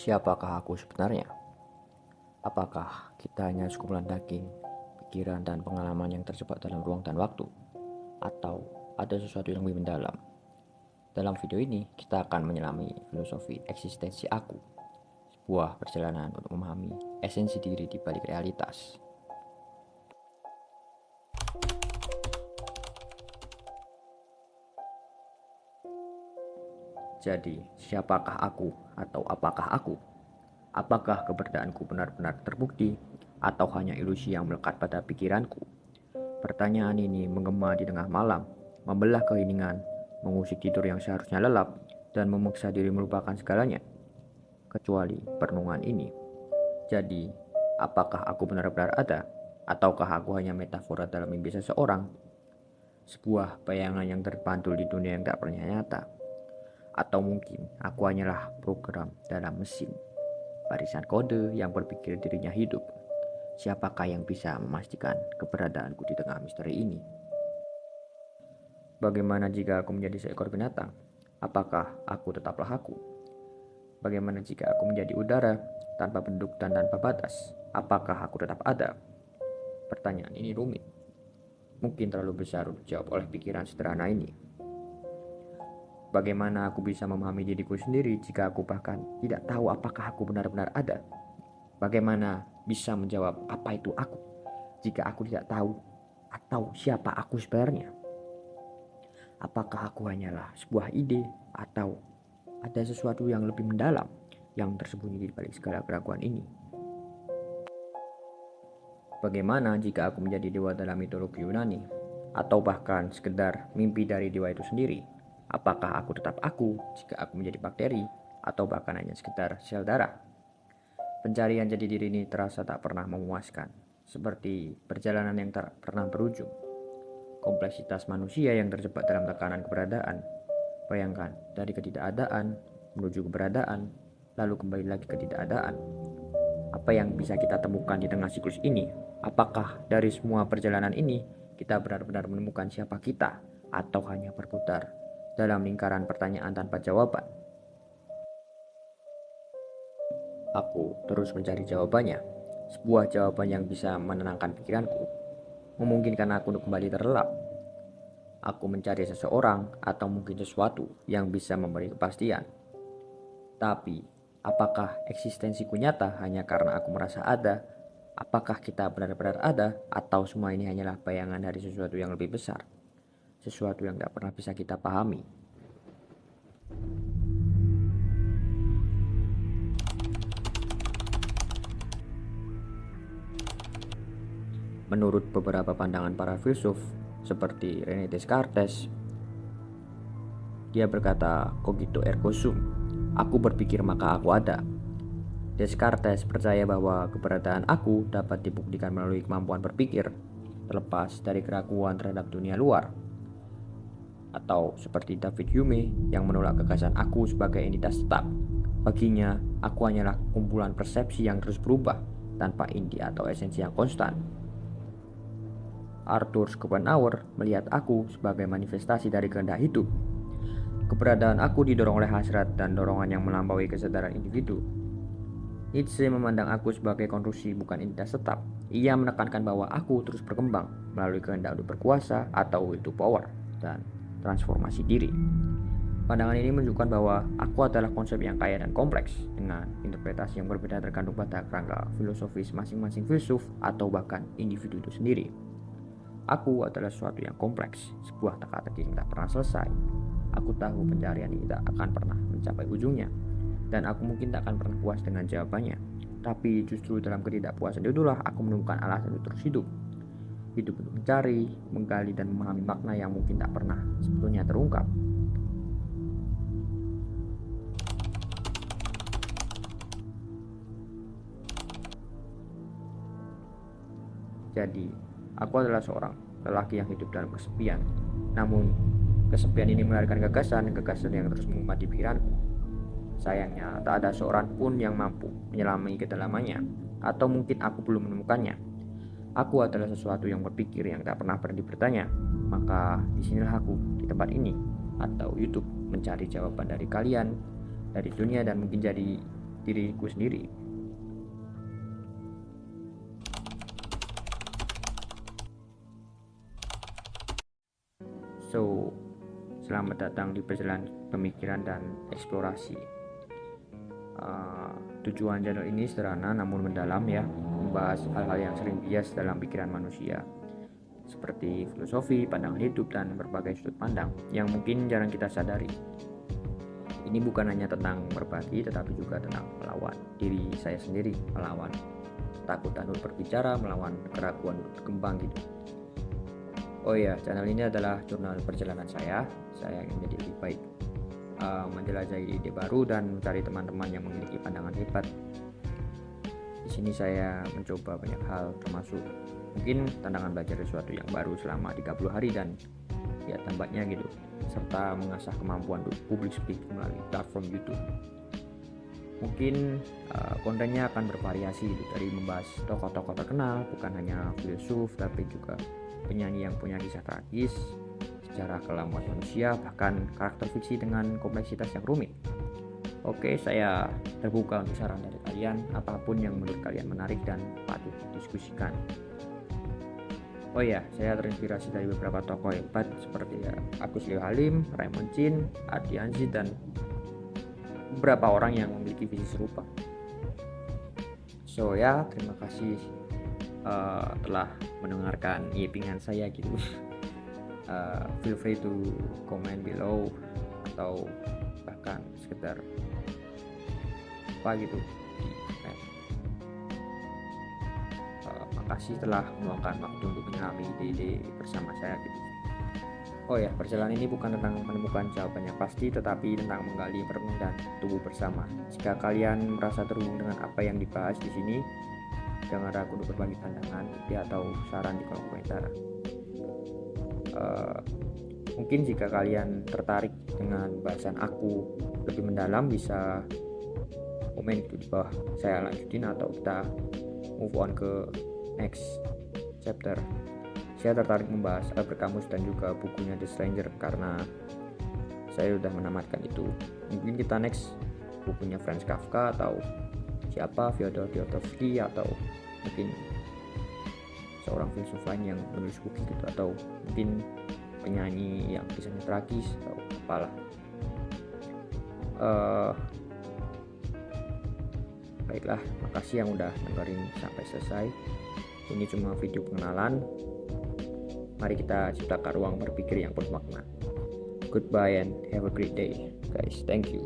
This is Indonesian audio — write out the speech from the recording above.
Siapakah aku sebenarnya? Apakah kita hanya sekumpulan daging, pikiran, dan pengalaman yang terjebak dalam ruang dan waktu? Atau ada sesuatu yang lebih mendalam? Dalam video ini, kita akan menyelami filosofi eksistensi aku, sebuah perjalanan untuk memahami esensi diri di balik realitas. Jadi, siapakah aku atau apakah aku? Apakah keberadaanku benar-benar terbukti atau hanya ilusi yang melekat pada pikiranku? Pertanyaan ini menggema di tengah malam, membelah keheningan, mengusik tidur yang seharusnya lelap, dan memaksa diri melupakan segalanya, kecuali perenungan ini. Jadi, apakah aku benar-benar ada? Ataukah aku hanya metafora dalam mimpi seseorang? Sebuah bayangan yang terpantul di dunia yang tak pernah nyata. Atau mungkin aku hanyalah program dalam mesin, barisan kode yang berpikir dirinya hidup. Siapakah yang bisa memastikan keberadaanku di tengah misteri ini? Bagaimana jika aku menjadi seekor binatang? Apakah aku tetaplah aku? Bagaimana jika aku menjadi udara, tanpa bentuk dan tanpa batas? Apakah aku tetap ada? Pertanyaan ini rumit. Mungkin terlalu besar untuk dijawab oleh pikiran sederhana ini. Bagaimana aku bisa memahami diriku sendiri jika aku bahkan tidak tahu apakah aku benar-benar ada? Bagaimana bisa menjawab apa itu aku jika aku tidak tahu atau siapa aku sebenarnya? Apakah aku hanyalah sebuah ide atau ada sesuatu yang lebih mendalam yang tersembunyi di balik segala keraguan ini? Bagaimana jika aku menjadi dewa dalam mitologi Yunani atau bahkan sekedar mimpi dari dewa itu sendiri? Apakah aku tetap aku jika aku menjadi bakteri atau bahkan hanya sekedar sel darah? Pencarian jati diri ini terasa tak pernah memuaskan, seperti perjalanan yang tak pernah berujung. Kompleksitas manusia yang terjebak dalam tekanan keberadaan. Bayangkan, dari ketidakadaan menuju keberadaan, lalu kembali lagi ke ketidakadaan. Apa yang bisa kita temukan di tengah siklus ini? Apakah dari semua perjalanan ini, kita benar-benar menemukan siapa kita, atau hanya berputar dalam lingkaran pertanyaan tanpa jawaban? Aku terus mencari jawabannya, sebuah jawaban yang bisa menenangkan pikiranku, memungkinkan aku untuk kembali terlelap. Aku mencari seseorang atau mungkin sesuatu yang bisa memberi kepastian. Tapi, apakah eksistensiku nyata hanya karena aku merasa ada? Apakah kita benar-benar ada atau semua ini hanyalah bayangan dari sesuatu yang lebih besar? Sesuatu yang tak pernah bisa kita pahami. Menurut beberapa pandangan para filsuf seperti René Descartes, dia berkata cogito ergo sum, aku berpikir maka aku ada. Descartes percaya bahwa keberadaan aku dapat dibuktikan melalui kemampuan berpikir, terlepas dari keraguan terhadap dunia luar. Atau seperti David Hume yang menolak gagasan aku sebagai entitas tetap. Baginya, aku hanyalah kumpulan persepsi yang terus berubah tanpa inti atau esensi yang konstan. Arthur Schopenhauer melihat aku sebagai manifestasi dari kehendak hidup. Keberadaan aku didorong oleh hasrat dan dorongan yang melampaui kesadaran individu. Nietzsche memandang aku sebagai konstruksi bukan entitas tetap. Ia menekankan bahwa aku terus berkembang melalui kehendak untuk berkuasa atau itu power dan transformasi diri. Pandangan ini menunjukkan bahwa aku adalah konsep yang kaya dan kompleks dengan interpretasi yang berbeda tergantung pada kerangka filosofis masing-masing filsuf atau bahkan individu itu sendiri. Aku adalah sesuatu yang kompleks, sebuah teka-teki yang tak pernah selesai. Aku tahu pencarian ini tak akan pernah mencapai ujungnya, dan aku mungkin tak akan pernah puas dengan jawabannya. Tapi justru dalam ketidakpuasan itulah aku menemukan alasan untuk terus hidup. Hidup untuk mencari, menggali, dan memahami makna yang mungkin tak pernah sebetulnya terungkap. Jadi, aku adalah seorang lelaki yang hidup dalam kesepian. Namun, kesepian ini melahirkan gagasan yang terus mengumat di pikiranku. Sayangnya, tak ada seorang pun yang mampu menyelami kedalamannya, atau mungkin aku belum menemukannya. Aku adalah sesuatu yang berpikir yang tak pernah berhenti bertanya. Maka disinilah aku di tempat ini, atau YouTube, mencari jawaban dari kalian, dari dunia, dan mungkin jadi diriku sendiri. So, selamat datang di perjalanan pemikiran dan eksplorasi. Tujuan channel ini sederhana namun mendalam ya, membahas hal-hal yang sering bias dalam pikiran manusia, seperti filosofi, pandangan hidup, dan berbagai sudut pandang yang mungkin jarang kita sadari. Ini bukan hanya tentang berbagi, tetapi juga tentang melawan diri saya sendiri, melawan takut untuk berbicara, melawan keraguan untuk berkembang gitu. Oh ya, channel ini adalah jurnal perjalanan saya ingin menjadi lebih baik, menjelajahi ide baru dan mencari teman-teman yang memiliki pandangan hebat. Di sini saya mencoba banyak hal, termasuk mungkin tantangan belajar sesuatu yang baru selama 30 hari dan ya tampaknya gitu, serta mengasah kemampuan untuk public speaking melalui platform YouTube. Mungkin kontennya akan bervariasi gitu, dari membahas tokoh-tokoh terkenal, bukan hanya filsuf tapi juga penyanyi yang punya kisah tragis, sejarah kelam manusia, bahkan karakter fiksi dengan kompleksitas yang rumit. Oke, saya terbuka untuk saran dari kalian, apapun yang menurut kalian menarik dan patut didiskusikan. Oh ya, saya terinspirasi dari beberapa tokoh hebat seperti Agus Leo Halim, Raymond Chin, Adi Anzi, dan beberapa orang yang memiliki visi serupa. So ya, terima kasih telah mendengarkan yepingan saya gitu. Feel free to comment below atau bahkan sekedar apa gitu di comment. Makasih telah meluangkan waktu untuk menyelami ide-ide bersama saya gitu. Oh ya, perjalanan ini bukan tentang menemukan jawaban yang pasti, tetapi tentang menggali, merenung, dan tumbuh bersama. Jika kalian merasa terhubung dengan apa yang dibahas di sini, jangan ragu untuk berbagi pandangan, ide atau saran di kolom komentar. Mungkin jika kalian tertarik dengan bahasan aku lebih mendalam, bisa komen itu di bawah, saya lanjutin atau kita move on ke next chapter. Saya tertarik membahas Albert Camus dan juga bukunya The Stranger karena saya sudah menamatkan itu. Mungkin kita next bukunya Franz Kafka atau siapa, Fyodor Dostoevsky, atau mungkin seorang filsuf lain yang menulis buku gitu, atau mungkin penyanyi yang kisahnya tragis atau apalah. Baiklah, makasih yang udah dengerin sampai selesai. Ini cuma video pengenalan. Mari kita ciptakan ruang berpikir yang penuh makna. Goodbye and have a great day, guys. Thank you.